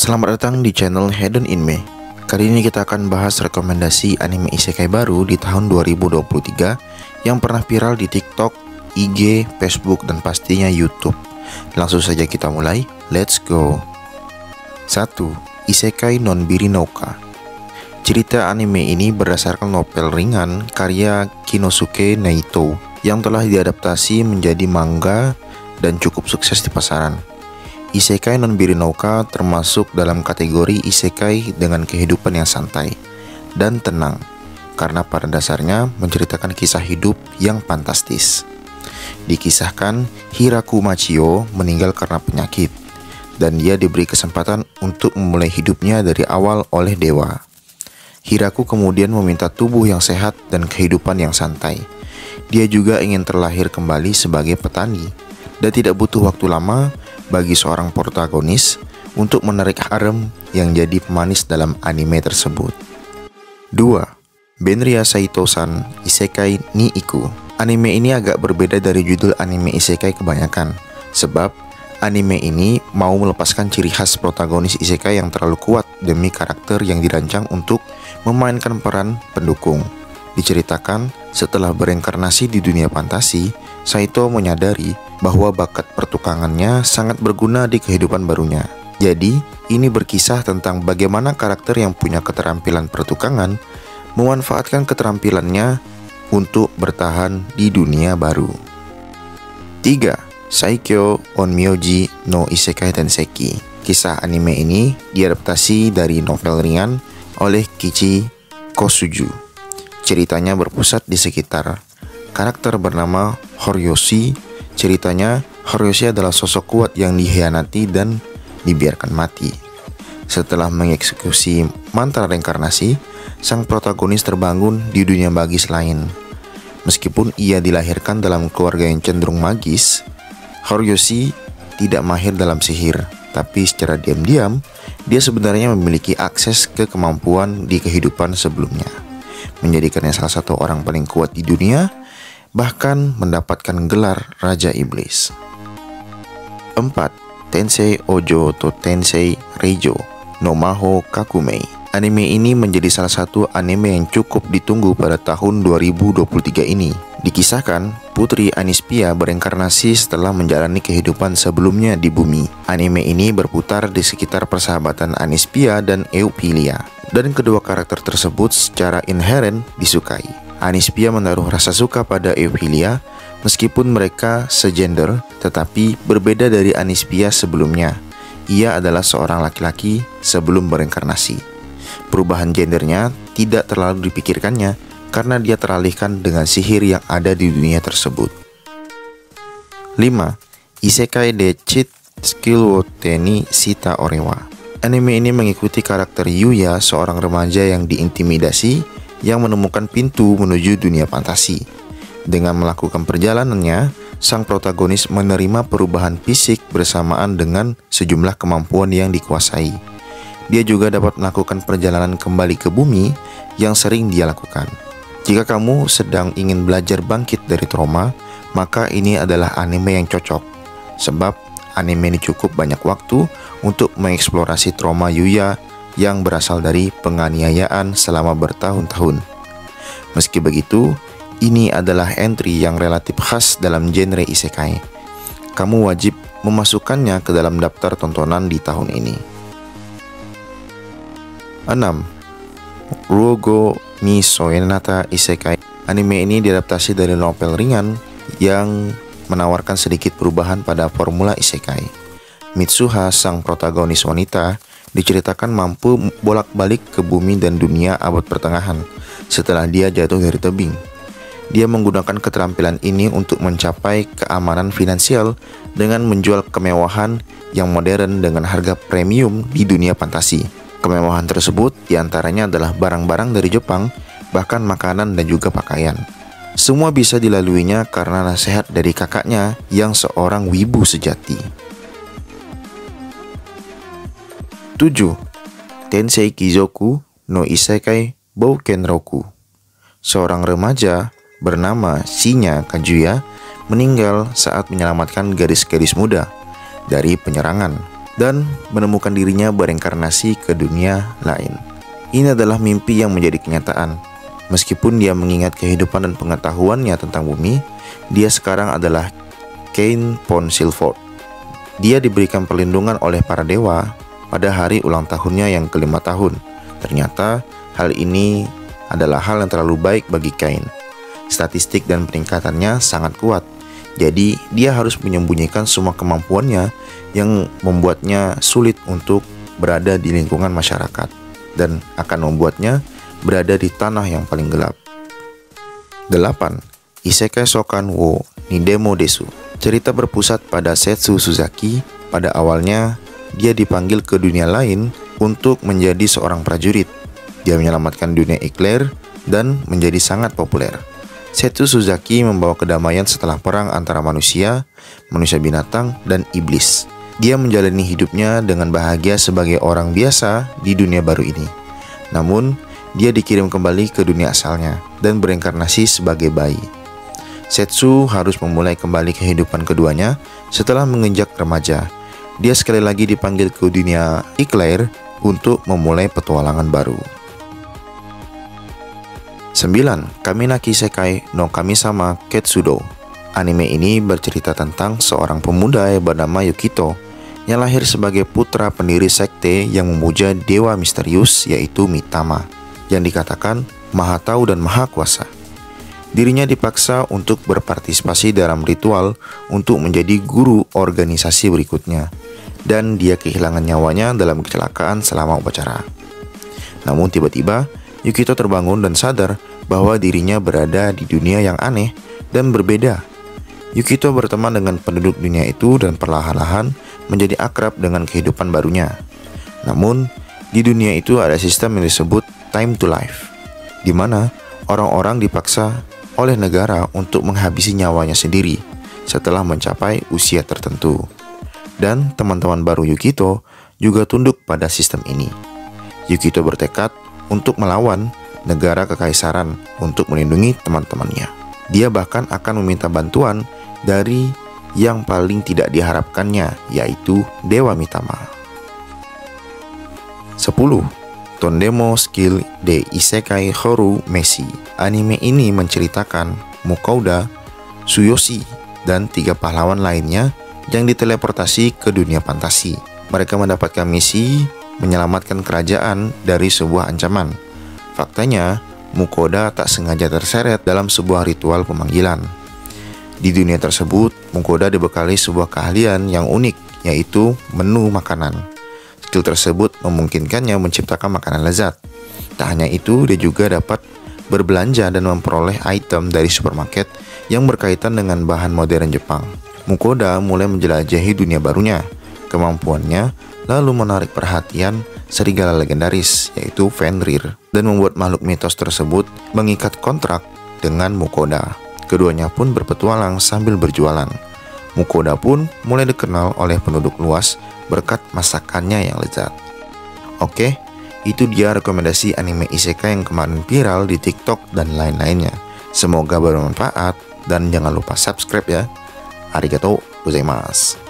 Selamat datang di channel Hedon Inme. Kali ini kita akan bahas rekomendasi anime isekai baru di tahun 2023 yang pernah viral di TikTok, IG, Facebook, dan pastinya YouTube. Langsung saja kita mulai, let's go. 1. Isekai Nonbiri Nouka. Cerita anime ini berdasarkan novel ringan karya Kinosuke Naito yang telah diadaptasi menjadi manga dan cukup sukses di pasaran. Isekai Nonbiri Nouka termasuk dalam kategori isekai dengan kehidupan yang santai dan tenang karena pada dasarnya menceritakan kisah hidup yang fantastis. Dikisahkan Hiraku Machio meninggal karena penyakit dan dia diberi kesempatan untuk memulai hidupnya dari awal oleh dewa. Hiraku kemudian meminta tubuh yang sehat dan kehidupan yang santai. Dia juga ingin terlahir kembali sebagai petani dan tidak butuh waktu lama bagi seorang protagonis untuk menarik harem yang jadi pemanis dalam anime tersebut. 2. Benria Saito-san Isekai ni Iku. Anime ini agak berbeda dari judul anime isekai kebanyakan, sebab anime ini mau melepaskan ciri khas protagonis isekai yang terlalu kuat demi karakter yang dirancang untuk memainkan peran pendukung. Diceritakan setelah bereinkarnasi di dunia fantasi, Saito menyadari bahwa bakat pertukangannya sangat berguna di kehidupan barunya. Jadi, ini berkisah tentang bagaimana karakter yang punya keterampilan pertukangan memanfaatkan keterampilannya untuk bertahan di dunia baru. 3. Saikyo Onmyoji no Isekai Tenseki. Kisah anime ini diadaptasi dari novel ringan oleh Kichi Kosuju. Ceritanya berpusat di sekitar karakter bernama Horyoshi. Ceritanya, Horyoshi adalah sosok kuat yang dikhianati dan dibiarkan mati. Setelah mengeksekusi mantra reinkarnasi, sang protagonis terbangun di dunia magis lain. Meskipun ia dilahirkan dalam keluarga yang cenderung magis, Horyoshi tidak mahir dalam sihir, tapi secara diam-diam, dia sebenarnya memiliki akses ke kemampuan di kehidupan sebelumnya, menjadikannya salah satu orang paling kuat di dunia, bahkan mendapatkan gelar Raja Iblis. 4. Tensei Ojo to Tensei Reijo no Maho Kakumei. Anime ini menjadi salah satu anime yang cukup ditunggu pada tahun 2023 ini. Dikisahkan, Putri Anispia bereinkarnasi setelah menjalani kehidupan sebelumnya di bumi. Anime ini berputar di sekitar persahabatan Anispia dan Eupilia, dan kedua karakter tersebut secara inheren disukai. Anispia menaruh rasa suka pada Eupilia meskipun mereka segender, tetapi berbeda dari Anispia sebelumnya. Ia adalah seorang laki-laki sebelum bereinkarnasi. Perubahan gendernya tidak terlalu dipikirkannya karena dia teralihkan dengan sihir yang ada di dunia tersebut. 5. Isekai de Cheat Skill wo Teni Shita Orewa. Anime ini mengikuti karakter Yuya, seorang remaja yang diintimidasi yang menemukan pintu menuju dunia fantasi. Dengan melakukan perjalanannya, sang protagonis menerima perubahan fisik bersamaan dengan sejumlah kemampuan yang dikuasai. Dia juga dapat melakukan perjalanan kembali ke bumi yang sering dia lakukan. Jika kamu sedang ingin belajar bangkit dari trauma, maka ini adalah anime yang cocok. Sebab anime ini cukup banyak waktu untuk mengeksplorasi trauma Yuya yang berasal dari penganiayaan selama bertahun-tahun. Meski begitu, ini adalah entry yang relatif khas dalam genre isekai. Kamu wajib memasukkannya ke dalam daftar tontonan di tahun ini. 6. Ruogo ni Soenata Isekai. Anime ini diadaptasi dari novel ringan yang menawarkan sedikit perubahan pada formula isekai. Mitsuha, sang protagonis wanita, diceritakan mampu bolak-balik ke bumi dan dunia abad pertengahan setelah dia jatuh dari tebing. Dia menggunakan keterampilan ini untuk mencapai keamanan finansial dengan menjual kemewahan yang modern dengan harga premium di dunia fantasi. Kemewahan tersebut diantaranya adalah barang-barang dari Jepang, bahkan makanan dan juga pakaian. Semua bisa dilaluinya karena nasihat dari kakaknya yang seorang wibu sejati. 7. Tensei Kizoku no Isekai Boukenroku. Seorang remaja bernama Shinya Kazuya meninggal saat menyelamatkan gadis-gadis muda dari penyerangan. dan menemukan dirinya bereinkarnasi ke dunia lain. Ini adalah mimpi yang menjadi kenyataan. Meskipun dia mengingat kehidupan dan pengetahuannya tentang bumi, dia sekarang adalah Cain Silford. Dia diberikan perlindungan oleh para dewa pada hari ulang tahunnya yang ke-5 tahun. Ternyata hal ini adalah hal yang terlalu baik bagi Cain. Statistik dan peningkatannya sangat kuat. Jadi dia harus menyembunyikan semua kemampuannya yang membuatnya sulit untuk berada di lingkungan masyarakat dan akan membuatnya berada di tanah yang paling gelap. 8. Isekai Shokan wo Nidemo Desu. Cerita berpusat pada Setsu Suzaki. Pada awalnya dia dipanggil ke dunia lain untuk menjadi seorang prajurit. Dia menyelamatkan dunia Eclair dan menjadi sangat populer. Setsu Suzaki membawa kedamaian setelah perang antara manusia binatang, dan iblis. Dia menjalani hidupnya dengan bahagia sebagai orang biasa di dunia baru ini. Namun, dia dikirim kembali ke dunia asalnya dan bereinkarnasi sebagai bayi. Setsu harus memulai kembali kehidupan keduanya setelah menginjak remaja. Dia sekali lagi dipanggil ke dunia Eclair untuk memulai petualangan baru. 9. Kaminaki Sekai no Kami-sama Ketsudo. Anime ini bercerita tentang seorang pemuda yang bernama Yukito yang lahir sebagai putra pendiri sekte yang memuja dewa misterius yaitu Mitama, yang dikatakan maha tahu dan maha kuasa. Dirinya dipaksa untuk berpartisipasi dalam ritual untuk menjadi guru organisasi berikutnya, dan dia kehilangan nyawanya dalam kecelakaan selama upacara. Namun tiba-tiba Yukito terbangun dan sadar bahwa dirinya berada di dunia yang aneh dan berbeda. Yukito berteman dengan penduduk dunia itu dan perlahan-lahan menjadi akrab dengan kehidupan barunya. Namun, di dunia itu ada sistem yang disebut time to life, di mana orang-orang dipaksa oleh negara untuk menghabisi nyawanya sendiri setelah mencapai usia tertentu. Dan teman-teman baru Yukito juga tunduk pada sistem ini. Yukito bertekad untuk melawan negara kekaisaran untuk melindungi teman-temannya. Dia bahkan akan meminta bantuan dari yang paling tidak diharapkannya, yaitu Dewa Mitama. 10. Tondemo Skill de Isekai Horu Meshi. Anime ini menceritakan Mukouda, Tsuyoshi, dan 3 pahlawan lainnya yang diteleportasi ke dunia fantasi. Mereka mendapatkan misi menyelamatkan kerajaan dari sebuah ancaman. Faktanya, Mukouda tak sengaja terseret dalam sebuah ritual pemanggilan. Di dunia tersebut, Mukouda dibekali sebuah keahlian yang unik, yaitu menu makanan. Skill tersebut memungkinkannya menciptakan makanan lezat. Tak hanya itu, dia juga dapat berbelanja dan memperoleh item dari supermarket yang berkaitan dengan bahan modern Jepang. Mukouda mulai menjelajahi dunia barunya. Kemampuannya lalu menarik perhatian serigala legendaris yaitu Fenrir dan membuat makhluk mitos tersebut mengikat kontrak dengan Mukouda. Keduanya pun berpetualang sambil berjualan. Mukouda pun mulai dikenal oleh penduduk luas berkat masakannya yang lezat. Oke, itu dia rekomendasi anime isekai yang kemarin viral di TikTok dan lain-lainnya. Semoga bermanfaat dan jangan lupa subscribe ya. Arigatou gozaimasu.